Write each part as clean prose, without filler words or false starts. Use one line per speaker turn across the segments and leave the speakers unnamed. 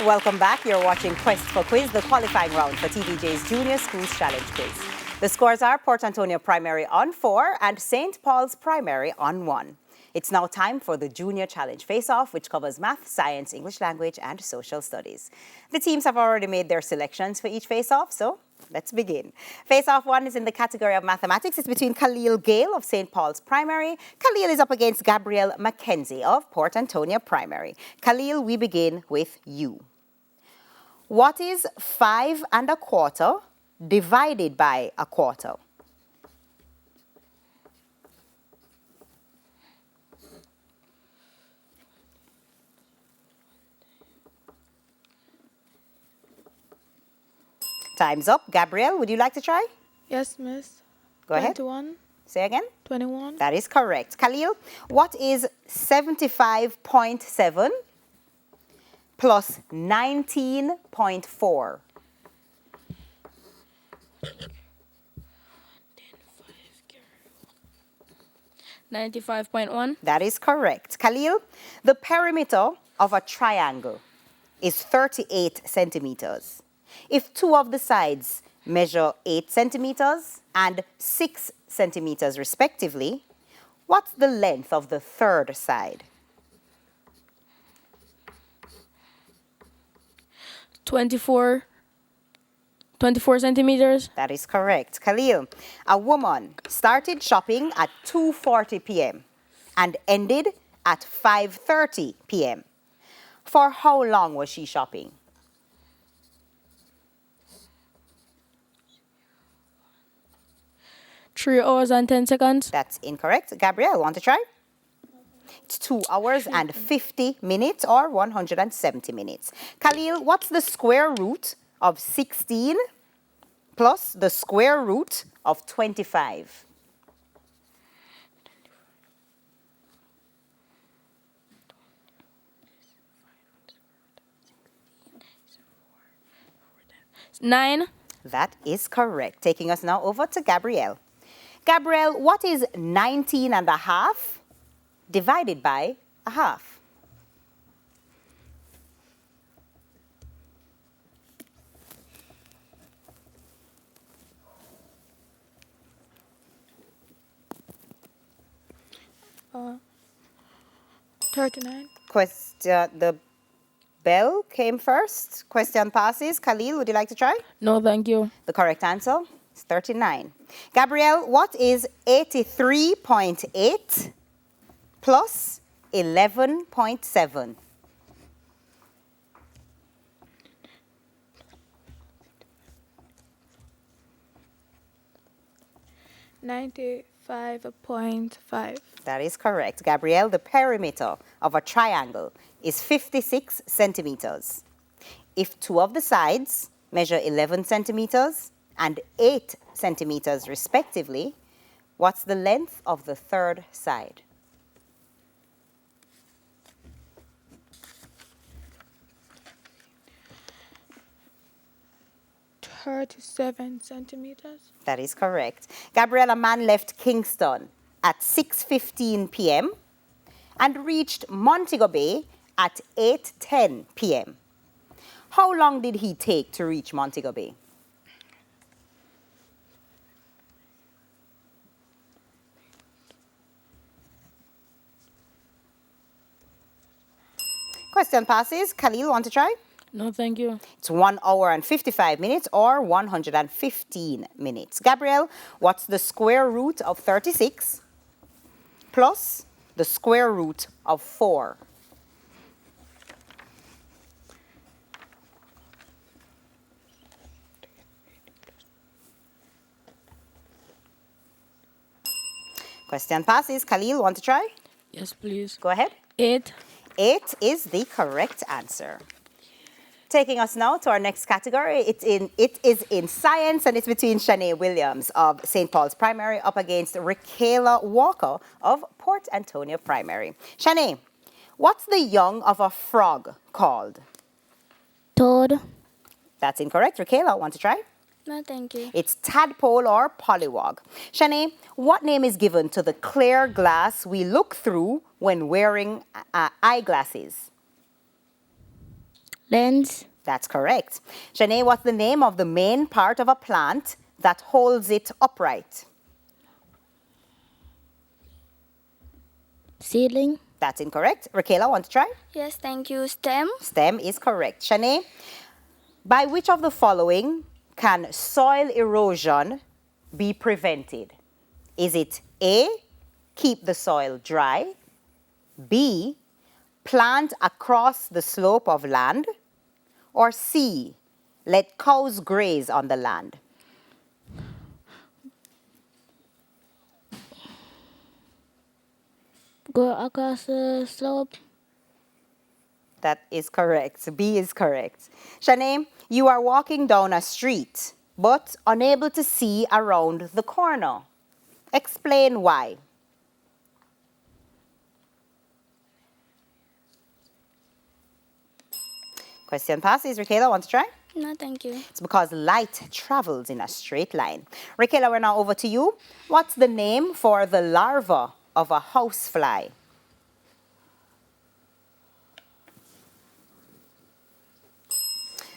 Welcome back. You're watching Quest for Quiz, the qualifying round for TVJ's Junior Schools Challenge Quiz. The scores are Port Antonio Primary on 4 and St. Paul's Primary on 1. It's now time for the Junior Challenge Face-Off, which covers math, science, English language, and social studies. The teams have already made their selections for each face-off, so let's begin. Face-Off 1 is in the category of mathematics. It's between Khalil Gale of St. Paul's Primary. Khalil is up against Gabrielle Mackenzie of Port Antonio Primary. Khalil, we begin with you. What is 5 1/4 divided by 1/4? Time's up. Gabrielle, would you like to try?
Yes, miss.
Go ahead.
21.
Say again.
21.
That is correct. Khalil, what is 75.7 plus 19.4?
95.1.
That is correct. Khalil, the perimeter of a triangle is 38 centimeters. If two of the sides measure 8 centimeters and 6 centimeters respectively, what's the length of the third side?
24 centimeters.
That is correct. Khalil, a woman started shopping at 2:40 p.m. and ended at 5:30 p.m. For how long was she shopping?
3 hours and 10 seconds.
That's incorrect. Gabrielle, want to try? It's 2 hours and 50 minutes or 170 minutes. Khalil, what's the square root of 16 plus the square root of 25?
Nine.
That is correct. Taking us now over to Gabrielle. Gabrielle, what is 19 1/2 divided by 1/2?
Uh, 39.
Question, the bell came first. Question passes. Khalil, would you like to try?
No, thank you.
The correct answer is 39. Gabrielle, what is 83.8 plus 11.7?
95.5.
That is correct. Gabrielle, the perimeter of a triangle is 56 centimeters. If two of the sides measure 11 centimeters and 8 centimeters respectively, what's the length of the third side?
37 centimeters.
That is correct. Gabrielle, a man left Kingston at 6:15 p.m. and reached Montego Bay at 8:10 p.m. How long did he take to reach Montego Bay? Question passes. Khalil, want to try?
No, thank you.
It's 1 hour and 55 minutes or 115 minutes. Gabrielle, what's the square root of 36 plus the square root of 4? Question passes. Khalil, want to try?
Yes, please.
Go ahead.
8.
8 is the correct answer. Taking us now to our next category. It is in science, and it's between Shanae Williams of St. Paul's Primary up against Rakayla Walker of Port Antonio Primary. Shanae, what's the young of a frog called?
Toad.
That's incorrect. Rakayla, want to try?
No, thank you.
It's tadpole or pollywog. Shanae, what name is given to the clear glass we look through when wearing eyeglasses?
Lens.
That's correct. Shanae, what's the name of the main part of a plant that holds it upright?
Seedling.
That's incorrect. Raquela, want to try?
Yes, thank you. Stem.
Stem is correct. Shanae, by which of the following can soil erosion be prevented? Is it A, keep the soil dry, B, plant across the slope of land, or C, let cows graze on the land?
Go across the slope.
That is correct. B is correct. Shanae, you are walking down a street but unable to see around the corner. Explain why. Question passes. Raquela, want to try?
No, thank you.
It's because light travels in a straight line. Raquela, we're now over to you. What's the name for the larva of a housefly?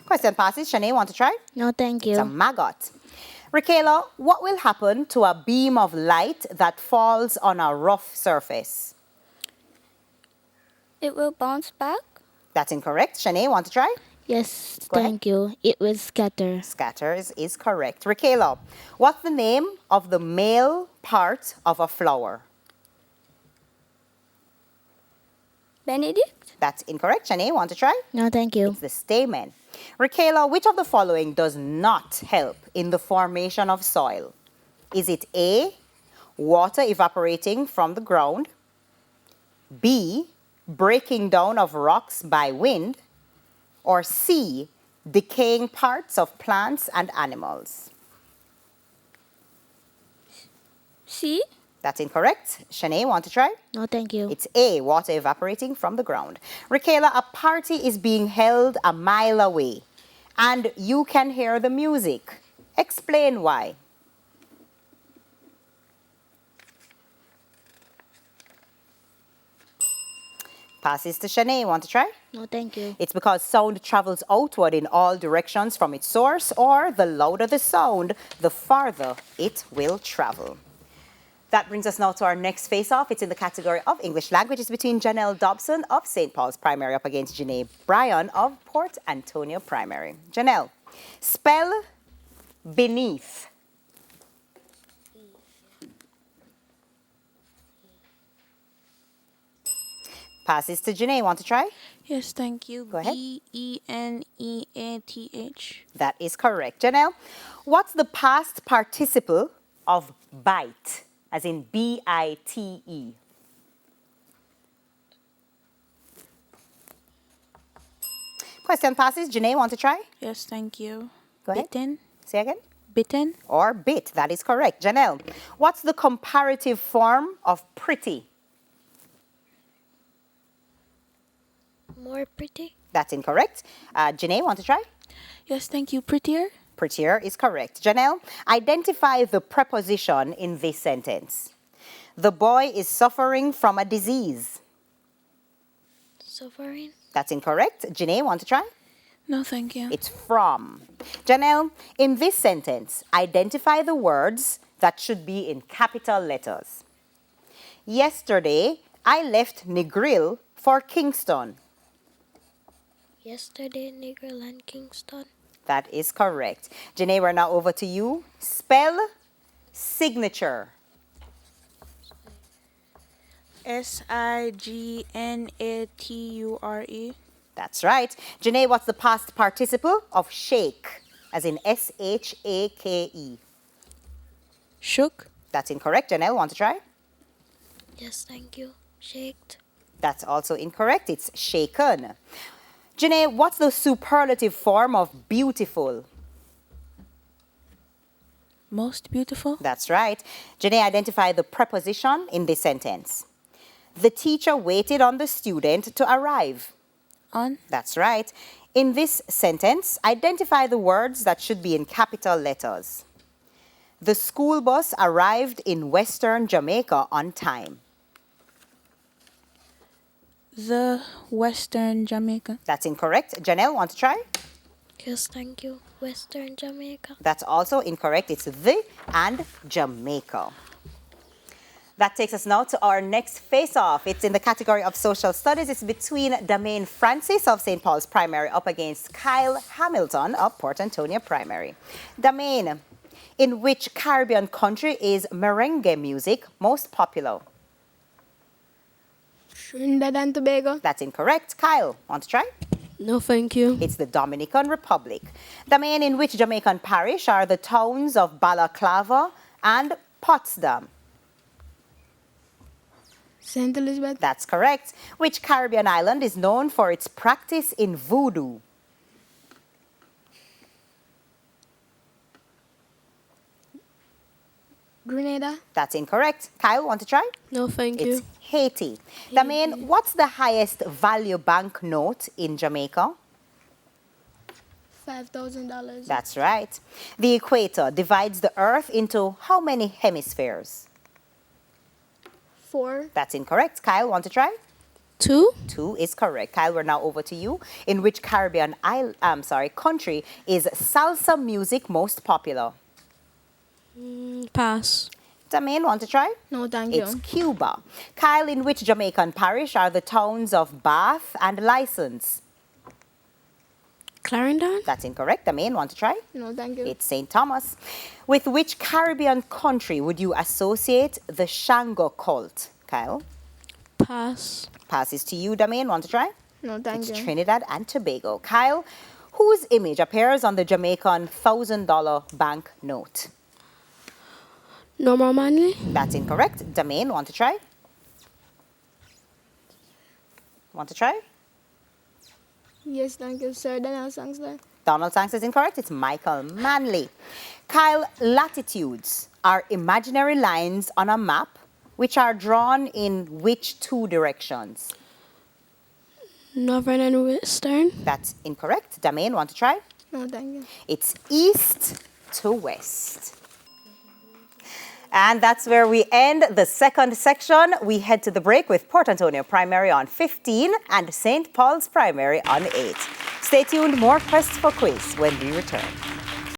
Question passes. Shanae, want to try?
No, thank
It's a
you.
maggot. Raquela, what will happen to a beam of light that falls on a rough surface?
It will bounce back.
That's incorrect. Shanae, want to try?
Yes,
Go ahead.
thank you. It will scatter.
Scatters is correct. Raquela, what's the name of the male part of a flower?
Benedict.
That's incorrect. Shanae, want to try?
No, thank you.
It's the stamen. Raquela, which of the following does not help in the formation of soil? Is it A, water evaporating from the ground, B, breaking down of rocks by wind, or C, decaying parts of plants and animals?
C.
That's incorrect. Shanae, want to try?
No, thank you.
It's A, water evaporating from the ground. Raquela, a party is being held a mile away and you can hear the music. Explain why. Passes to Shanae. Want to try?
No, thank you.
It's because sound travels outward in all directions from its source, or the louder the sound, the farther it will travel. That brings us now to our next face-off. It's in the category of English language. It's between Janelle Dobson of St. Paul's Primary up against Janae Bryan of Port Antonio Primary. Janelle, spell beneath. Passes to Janae. Want to try?
Yes, thank you.
Go ahead.
Beneath.
That is correct. Janelle, what's the past participle of bite, as in B-I-T-E? Question passes. Janae, want to try?
Yes, thank you.
Go ahead.
Bitten.
Say again.
Bitten.
Or bit. That is correct. Janelle, what's the comparative form of pretty?
More pretty.
That's incorrect. Janae, want to try?
Yes, thank you. Prettier.
Prettier is correct. Janelle, identify the preposition in this sentence. The boy is suffering from a disease.
Suffering.
That's incorrect. Janae, want to try?
No, thank you.
It's from. Janelle, in this sentence, identify the words that should be in capital letters. Yesterday, I left Negril for Kingston.
Yesterday, Niggerland, Kingston.
That is correct. Janae, we're now over to you. Spell signature.
Signature.
That's right. Janae, what's the past participle of shake, as in S-H-A-K-E?
Shook.
That's incorrect. Janelle, want to try?
Yes, thank you. Shaked.
That's also incorrect. It's shaken. Janae, what's the superlative form of beautiful?
Most beautiful.
That's right. Janae, identify the preposition in this sentence. The teacher waited on the student to arrive.
On.
That's right. In this sentence, identify the words that should be in capital letters. The school bus arrived in Western Jamaica on time.
The Western Jamaica.
That's incorrect. Janelle, want to try?
Yes, thank you. Western Jamaica.
That's also incorrect. It's the and Jamaica. That takes us now to our next face-off. It's in the category of social studies. It's between Damaine Francis of St. Paul's Primary up against Kyle Hamilton of Port Antonio Primary. Damaine, in which Caribbean country is merengue music most popular?
Trinidad and Tobago.
That's incorrect. Kyle, want to try?
No, thank you.
It's the Dominican Republic. Damaine, in which Jamaican parish are the towns of Balaclava and Potsdam?
St. Elizabeth.
That's correct. Which Caribbean island is known for its practice in voodoo?
Grenada.
That's incorrect. Kyle, want to try?
No, thank
It's
you.
Haiti. Damaine, what's the highest value banknote in Jamaica?
$5,000.
That's right. The equator divides the earth into how many hemispheres?
4.
That's incorrect. Kyle, want to try?
2.
2 is correct. Kyle, we're now over to you. In which Caribbean country is salsa music most popular?
Pass.
Damaine, want to try?
No, thank
It's
you.
Cuba. Kyle, in which Jamaican parish are the towns of Bath and License?
Clarendon.
That's incorrect. Damaine, want to try?
No, thank you.
It's St. Thomas. With which Caribbean country would you associate the Shango cult? Kyle?
Pass.
Passes to you, Damaine. Want to try?
No, thank
It's
you.
Trinidad and Tobago. Kyle, whose image appears on the Jamaican $1,000 bank note?
Normal Manley.
That's incorrect. Damaine, want to try? Want to try?
Yes, thank you, sir. Daniel Sangster.
Donald Sanks is incorrect. It's Michael Manley. Kyle, latitudes are imaginary lines on a map which are drawn in which 2 directions?
Northern and Western.
That's incorrect. Damaine, want to try?
No, thank you.
It's east to west. And that's where we end the second section. We head to the break with Port Antonio Primary on 15 and St. Paul's Primary on 8. Stay tuned, more Quest for Quiz when we return.